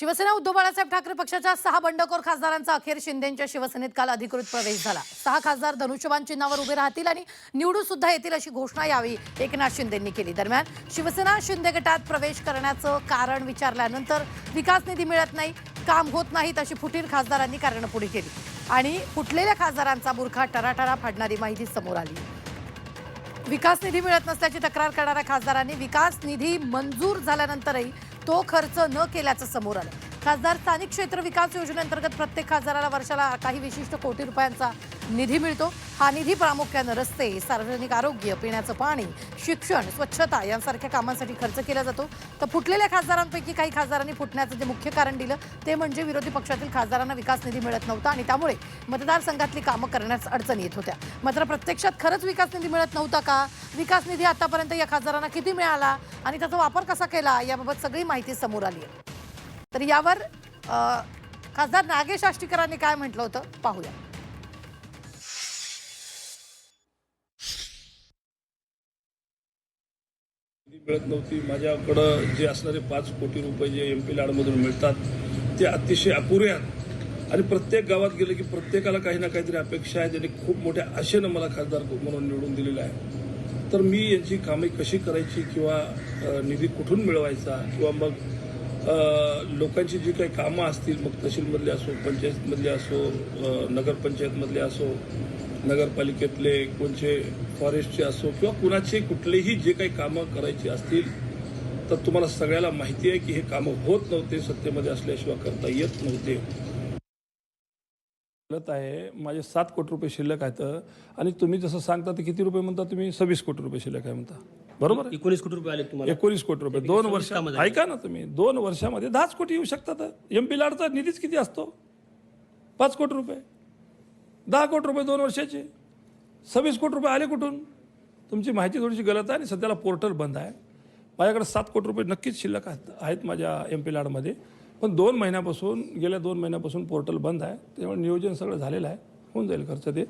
शिवसेना उद्धव बाळासाहेब ठाकरे पक्षाच्या 6 बंडखोर खासदारांचा अखेर शिंदेंच्या शिवसेनेत काल अधिकृत प्रवेश झाला। 6 खासदार धनुष्यबाण चिन्हावर उभे राहतील आणि निवडून सुद्धा येतील अशी घोषणा यावेळी एकनाथ शिंदेंनी केली। दरम्यान शिवसेना शिंदे गटात प्रवेश करण्याचं कारण विचारल्यानंतर विकास निधी मिळत नाही, काम होत नाहीत अशी फुटीर खासदारांनी कारणं पुढे केली आणि फुटलेल्या खासदारांचा बुरखा टराटरा फाडणारी माहिती समोर आली। विकास निधी मिळत नसल्याची तक्रार करणाऱ्या खासदारांनी विकास निधी मंजूर झाल्यानंतरही तो खर्च न केल्याचं समोर आलं। खासदार स्थानिक क्षेत्र विकास योजनेअंतर्गत प्रत्येक खासदाराला वर्षाला काही विशिष्ट कोटी रुपयांचा निधी मिळतो। हा निधी प्रामुख्याने रस्ते, सार्वजनिक आरोग्य, पिण्याचं पाणी, शिक्षण, स्वच्छता यांसारख्या कामांसाठी खर्च केला जातो। तर फुटलेल्या खासदारांपैकी काही खासदारांनी फुटण्याचं जे मुख्य कारण दिलं ते म्हणजे विरोधी पक्षातील खासदारांना विकास निधी मिळत नव्हता आणि त्यामुळे मतदारसंघातली कामं करण्यास अडचणी येत होत्या। मात्र प्रत्यक्षात खरंच विकास निधी मिळत नव्हता का? विकास निधी आतापर्यंत या खासदारांना किती मिळाला आणि त्याचा वापर कसा केला याबाबत सगळी माहिती समोर आली आहे। तर यावर खासदार नागेश आष्टीकरांनी काय म्हटलं होतं पाहूया। मिळत नव्हती। माझ्याकडं जे असणारे 5 कोटी रुपये जे MP लाडमधून मिळतात ते अतिशय अपुरे आहेत आणि प्रत्येक गावात गेलं की प्रत्येकाला काही ना काहीतरी अपेक्षा आहे। त्यांनी खूप मोठ्या आशेनं मला खासदार म्हणून निवडून दिलेलं आहे। तर मी यांची कामे कशी करायची किंवा निधी कुठून मिळवायचा किंवा मग लोकांची जी काही कामं असतील मग तहसीलमधले असो, पंचायतमधले असो, नगरपंचायतमधले असो, नगरपालिकेतले कोणचे फॉरेस्टचे असो किंवा कुणाचे कुठलेही जे काही कामं करायची असतील तर तुम्हाला सगळ्याला माहिती आहे की हे कामं होत नव्हते, सत्तेमध्ये असल्याशिवाय करता येत नव्हते। आहे माझे 7 कोटी रुपये शिल्लक आहेत आणि तुम्ही जसं सांगता ते किती रुपये म्हणता तुम्ही? 26 कोटी रुपये शिल्लक आहे म्हणता, बरोबर? 19 कोटी रुपये आले तुम्हाला? 19 कोटी रुपये 2 वर्षात। ऐका ना तुम्ही, 2 वर्षामध्ये 10 कोटी येऊ शकतात। MP लाडचा निधीच किती असतो? 5 कोटी रुपये, 10 कोटी रुपये 2 वर्षाचे, 26 कोटी रुपये आले कुठून? तुमची माहिती थोडीशी गलत आहे आणि सध्याला पोर्टल बंद आहे। माझ्याकडे 7 कोटी रुपये नक्कीच शिल्लक आहेत माझ्या MP लाडमध्ये, पण गेल्या 2 महिन्यापासून पोर्टल बंद आहे, त्यामुळे नियोजन सगळं झालेलं आहे, होऊन जाईल खर्च ते।